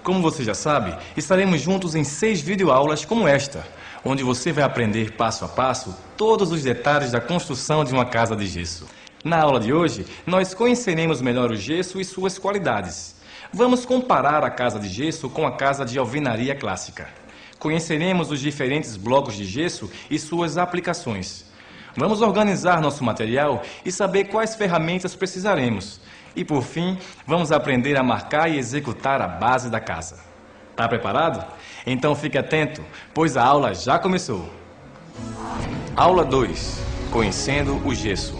Como você já sabe, estaremos juntos em 6 videoaulas como esta, onde você vai aprender passo a passo todos os detalhes da construção de uma casa de gesso. Na aula de hoje, nós conheceremos melhor o gesso e suas qualidades. Vamos comparar a casa de gesso com a casa de alvenaria clássica. Conheceremos os diferentes blocos de gesso e suas aplicações. Vamos organizar nosso material e saber quais ferramentas precisaremos. E por fim, vamos aprender a marcar e executar a base da casa. Tá preparado? Então fique atento, pois a aula já começou. Aula 2. Conhecendo o gesso.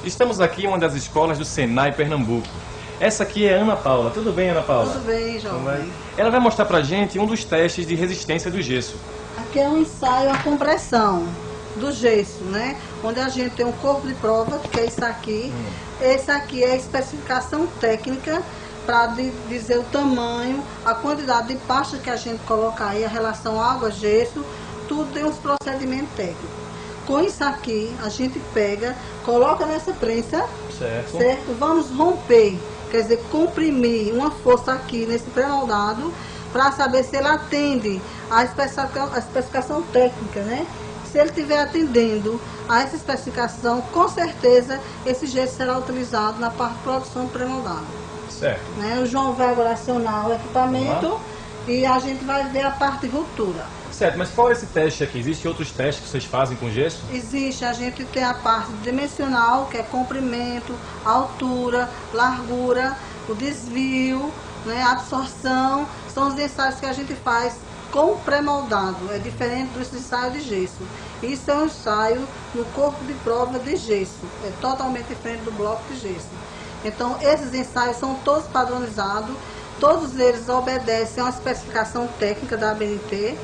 Estamos aqui em uma das escolas do Senai Pernambuco. Essa aqui é a Ana Paula. Tudo bem, Ana Paula? Tudo bem, jovem. Ela vai mostrar pra gente um dos testes de resistência do gesso. Aqui é um ensaio a compressão do gesso, né? Onde a gente tem um corpo de prova, que é isso aqui. Esse aqui é a especificação técnica para dizer o tamanho, a quantidade de pasta que a gente colocar aí, a relação água-gesso, tudo tem uns procedimentos técnicos. Com isso aqui, a gente pega, coloca nessa prensa, certo? Vamos romper, quer dizer, comprimir uma força aqui nesse pré-moldado para saber se ele atende a especificação técnica, né? Se ele estiver atendendo a essa especificação, com certeza esse gesso será utilizado na parte de produção do pré-moldado. Certo. Né? O João vai agora acionar o equipamento e a gente vai ver a parte de ruptura. Certo, mas qual é esse teste aqui? Existem outros testes que vocês fazem com gesso? Existe, a gente tem a parte dimensional, que é comprimento, altura, largura, o desvio, né, a absorção, são os ensaios que a gente faz com pré-moldado, é diferente dos ensaios de gesso. Isso é um ensaio no corpo de prova de gesso, é totalmente diferente do bloco de gesso. Então, esses ensaios são todos padronizados, todos eles obedecem a uma especificação técnica da ABNT,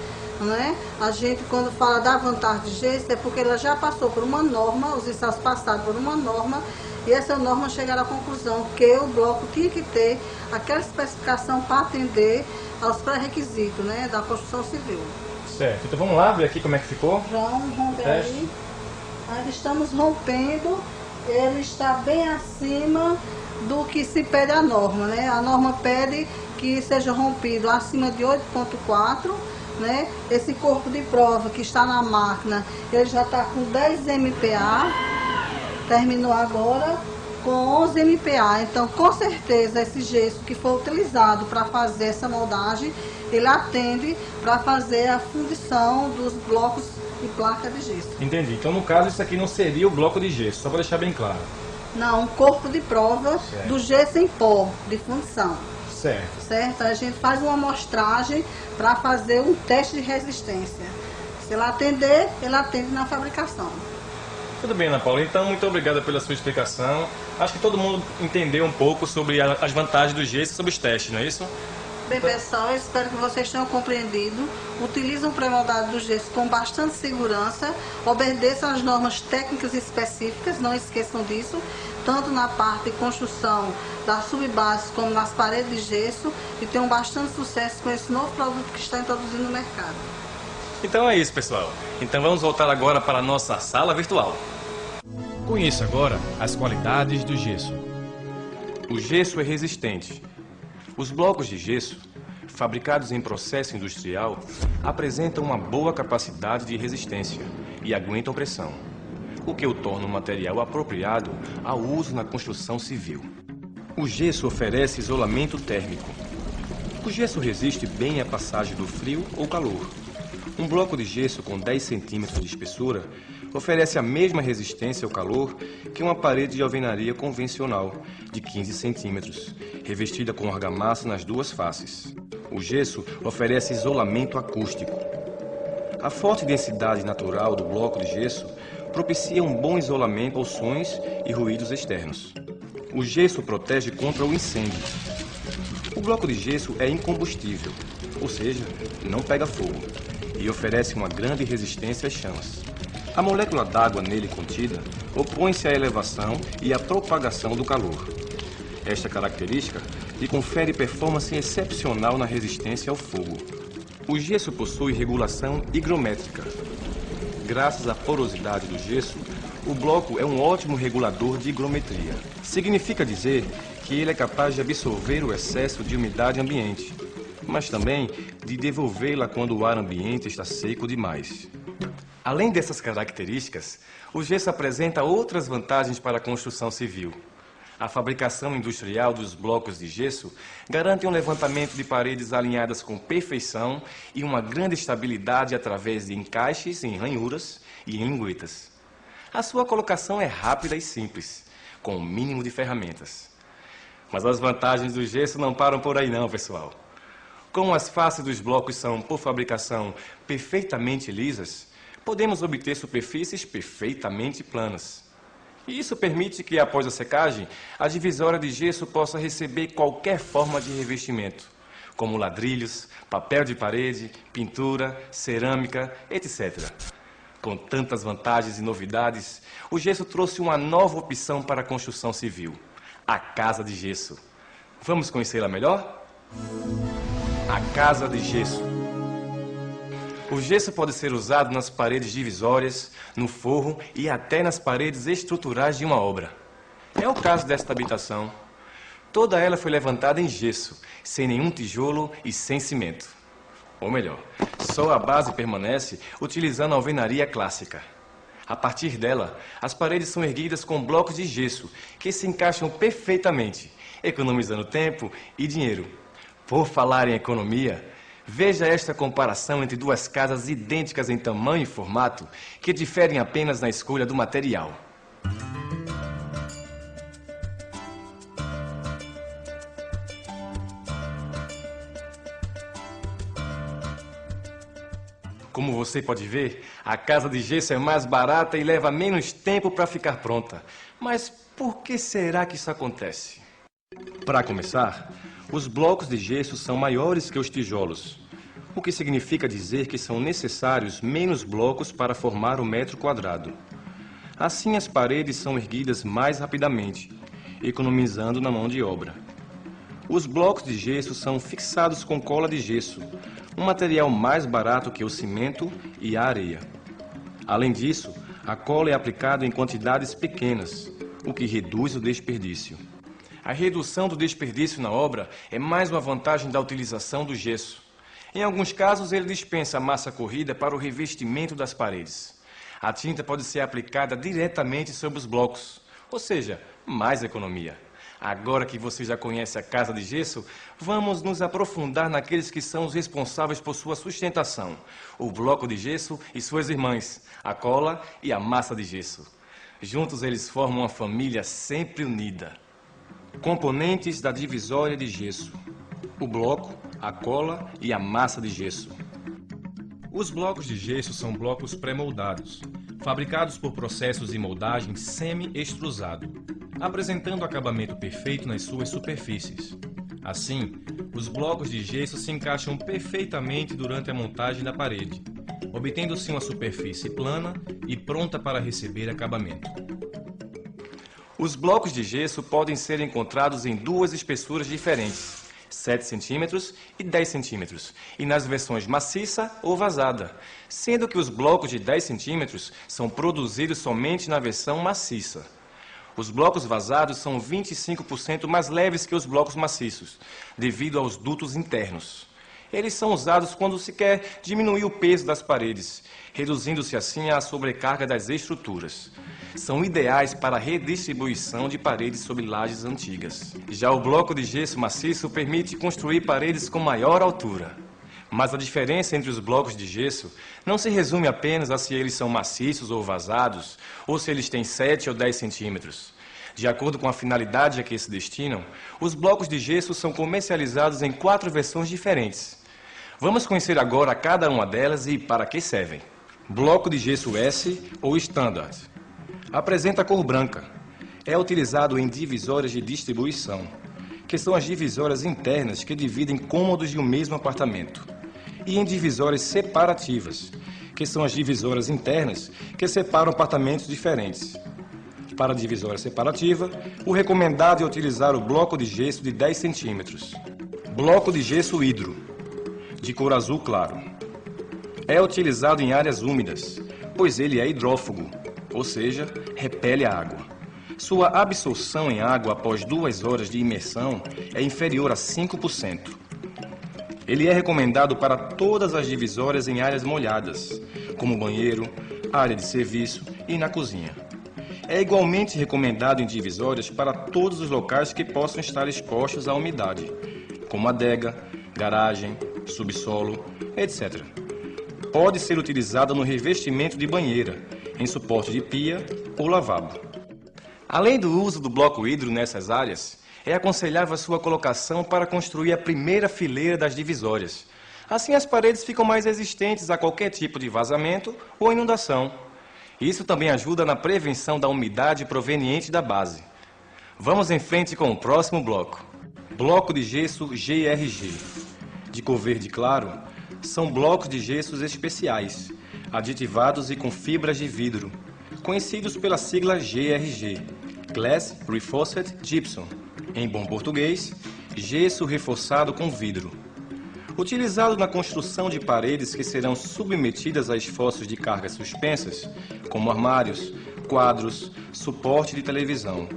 né? A gente, quando fala da vantagem de gesso, é porque ela já passou por uma norma, os ensaios passaram por uma norma, e essa norma chegaram à conclusão que o bloco tinha que ter aquela especificação para atender aos pré-requisitos, né, da construção civil. Certo, então vamos lá ver aqui como é que ficou. Vamos romper aí. Aí estamos rompendo, ele está bem acima do que se pede a norma, né? A norma pede que seja rompido acima de 8,4, né? Esse corpo de prova que está na máquina, ele já está com 10 MPa, terminou agora com 11 MPa, então com certeza esse gesso que for utilizado para fazer essa moldagem, ele atende para fazer a fundição dos blocos e placa de gesso. Entendi, então no caso isso aqui não seria o bloco de gesso, só para deixar bem claro. Não, um corpo de prova do gesso em pó, de fundição. Certo. Certo? A gente faz uma amostragem para fazer um teste de resistência. Se ele atender, ele atende na fabricação. Tudo bem, Ana Paula. Então, muito obrigada pela sua explicação. Acho que todo mundo entendeu um pouco sobre as vantagens do gesso e sobre os testes, não é isso? Bem, pessoal, eu espero que vocês tenham compreendido. Utilizem o pré-moldado do gesso com bastante segurança. Obedeçam às normas técnicas específicas, não esqueçam disso. Tanto na parte de construção das subbases como nas paredes de gesso. E tenham bastante sucesso com esse novo produto que está introduzindo no mercado. Então é isso, pessoal. Então vamos voltar agora para a nossa sala virtual. Conheça agora as qualidades do gesso. O gesso é resistente. Os blocos de gesso, fabricados em processo industrial, apresentam uma boa capacidade de resistência e aguentam pressão, o que o torna um material apropriado ao uso na construção civil. O gesso oferece isolamento térmico. O gesso resiste bem à passagem do frio ou calor. Um bloco de gesso com 10 centímetros de espessura oferece a mesma resistência ao calor que uma parede de alvenaria convencional, de 15 centímetros, revestida com argamassa nas duas faces. O gesso oferece isolamento acústico. A forte densidade natural do bloco de gesso propicia um bom isolamento aos sons e ruídos externos. O gesso protege contra o incêndio. O bloco de gesso é incombustível, ou seja, não pega fogo, e oferece uma grande resistência às chamas. A molécula d'água nele contida opõe-se à elevação e à propagação do calor. Esta característica lhe confere performance excepcional na resistência ao fogo. O gesso possui regulação higrométrica. Graças à porosidade do gesso, o bloco é um ótimo regulador de higrometria. Significa dizer que ele é capaz de absorver o excesso de umidade ambiente, mas também de devolvê-la quando o ar ambiente está seco demais. Além dessas características, o gesso apresenta outras vantagens para a construção civil. A fabricação industrial dos blocos de gesso garante um levantamento de paredes alinhadas com perfeição e uma grande estabilidade através de encaixes em ranhuras e em linguetas. A sua colocação é rápida e simples, com o mínimo de ferramentas. Mas as vantagens do gesso não param por aí não, pessoal. Como as faces dos blocos são, por fabricação, perfeitamente lisas, podemos obter superfícies perfeitamente planas. E isso permite que, após a secagem, a divisória de gesso possa receber qualquer forma de revestimento, como ladrilhos, papel de parede, pintura, cerâmica, etc. Com tantas vantagens e novidades, o gesso trouxe uma nova opção para a construção civil, a casa de gesso. Vamos conhecê-la melhor? A casa de gesso. O gesso pode ser usado nas paredes divisórias, no forro e até nas paredes estruturais de uma obra. É o caso desta habitação. Toda ela foi levantada em gesso, sem nenhum tijolo e sem cimento. Ou melhor, só a base permanece utilizando a alvenaria clássica. A partir dela, as paredes são erguidas com blocos de gesso, que se encaixam perfeitamente, economizando tempo e dinheiro. Por falar em economia, veja esta comparação entre duas casas idênticas em tamanho e formato, que diferem apenas na escolha do material. Como você pode ver, a casa de gesso é mais barata e leva menos tempo para ficar pronta. Mas por que será que isso acontece? Para começar, os blocos de gesso são maiores que os tijolos, o que significa dizer que são necessários menos blocos para formar o metro quadrado. Assim, as paredes são erguidas mais rapidamente, economizando na mão de obra. Os blocos de gesso são fixados com cola de gesso, um material mais barato que o cimento e a areia. Além disso, a cola é aplicada em quantidades pequenas, o que reduz o desperdício. A redução do desperdício na obra é mais uma vantagem da utilização do gesso. Em alguns casos, ele dispensa a massa corrida para o revestimento das paredes. A tinta pode ser aplicada diretamente sobre os blocos, ou seja, mais economia. Agora que você já conhece a casa de gesso, vamos nos aprofundar naqueles que são os responsáveis por sua sustentação: o bloco de gesso e suas irmãs, a cola e a massa de gesso. Juntos eles formam uma família sempre unida. Componentes da divisória de gesso: o bloco, a cola e a massa de gesso. Os blocos de gesso são blocos pré-moldados, fabricados por processos de moldagem semi-extrusado, apresentando acabamento perfeito nas suas superfícies. Assim, os blocos de gesso se encaixam perfeitamente durante a montagem da parede, obtendo-se uma superfície plana e pronta para receber acabamento. Os blocos de gesso podem ser encontrados em duas espessuras diferentes, 7 cm e 10 cm, e nas versões maciça ou vazada, sendo que os blocos de 10 cm são produzidos somente na versão maciça. Os blocos vazados são 25% mais leves que os blocos maciços, devido aos dutos internos. Eles são usados quando se quer diminuir o peso das paredes, reduzindo-se assim a sobrecarga das estruturas. São ideais para a redistribuição de paredes sobre lajes antigas. Já o bloco de gesso maciço permite construir paredes com maior altura. Mas a diferença entre os blocos de gesso não se resume apenas a se eles são maciços ou vazados, ou se eles têm 7 ou 10 centímetros. De acordo com a finalidade a que se destinam, os blocos de gesso são comercializados em 4 versões diferentes. Vamos conhecer agora cada uma delas e para que servem. Bloco de gesso S ou Standard. Apresenta cor branca. É utilizado em divisórias de distribuição, que são as divisórias internas que dividem cômodos de um mesmo apartamento, e em divisórias separativas, que são as divisórias internas que separam apartamentos diferentes. Para a divisória separativa, o recomendado é utilizar o bloco de gesso de 10 centímetros. Bloco de gesso hidro, de cor azul claro. É utilizado em áreas úmidas, pois ele é hidrófugo, ou seja, repele a água. Sua absorção em água após 2 horas de imersão é inferior a 5%. Ele é recomendado para todas as divisórias em áreas molhadas, como banheiro, área de serviço e na cozinha. É igualmente recomendado em divisórias para todos os locais que possam estar expostos à umidade, como adega, garagem, subsolo, etc. Pode ser utilizado no revestimento de banheira, em suporte de pia ou lavabo. Além do uso do bloco hidro nessas áreas, é aconselhável a sua colocação para construir a primeira fileira das divisórias. Assim as paredes ficam mais resistentes a qualquer tipo de vazamento ou inundação. Isso também ajuda na prevenção da umidade proveniente da base. Vamos em frente com o próximo bloco. Bloco de gesso GRG. De cor verde claro, são blocos de gessos especiais, aditivados e com fibras de vidro, conhecidos pela sigla GRG, Glass Reinforced Gypsum, em bom português, gesso reforçado com vidro. Utilizado na construção de paredes que serão submetidas a esforços de cargas suspensas, como armários, quadros, suporte de televisão.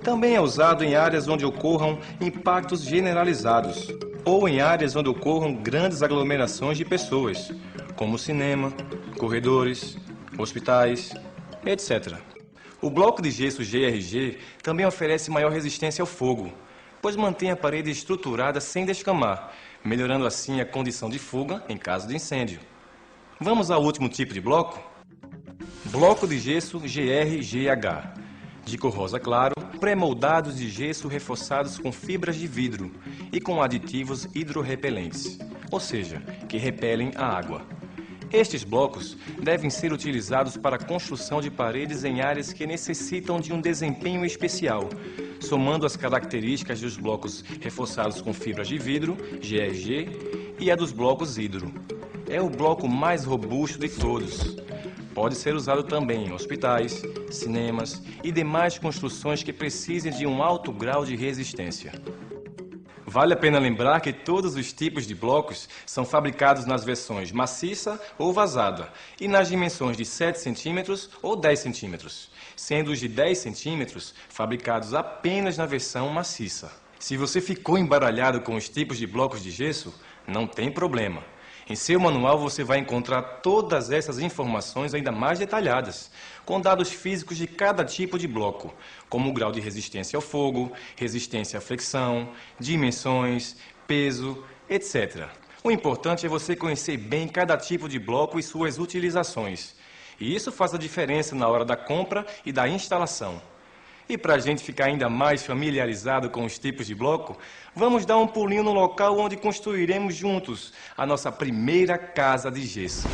Também é usado em áreas onde ocorram impactos generalizados, ou em áreas onde ocorram grandes aglomerações de pessoas, como cinema, corredores, hospitais, etc. O bloco de gesso GRG também oferece maior resistência ao fogo, pois mantém a parede estruturada sem descamar, melhorando assim a condição de fuga em caso de incêndio. Vamos ao último tipo de bloco? Bloco de gesso GRGH, de cor rosa claro, pré-moldados de gesso reforçados com fibras de vidro e com aditivos hidrorrepelentes, ou seja, que repelem a água. Estes blocos devem ser utilizados para a construção de paredes em áreas que necessitam de um desempenho especial, somando as características dos blocos reforçados com fibras de vidro, GRG, e a dos blocos hidro. É o bloco mais robusto de todos. Pode ser usado também em hospitais, cinemas e demais construções que precisem de um alto grau de resistência. Vale a pena lembrar que todos os tipos de blocos são fabricados nas versões maciça ou vazada e nas dimensões de 7 cm ou 10 cm, sendo os de 10 cm fabricados apenas na versão maciça. Se você ficou embaralhado com os tipos de blocos de gesso, não tem problema. Em seu manual você vai encontrar todas essas informações ainda mais detalhadas, com dados físicos de cada tipo de bloco, como o grau de resistência ao fogo, resistência à fricção, dimensões, peso, etc. O importante é você conhecer bem cada tipo de bloco e suas utilizações. E isso faz a diferença na hora da compra e da instalação. E para a gente ficar ainda mais familiarizado com os tipos de bloco, vamos dar um pulinho no local onde construiremos juntos a nossa primeira casa de gesso.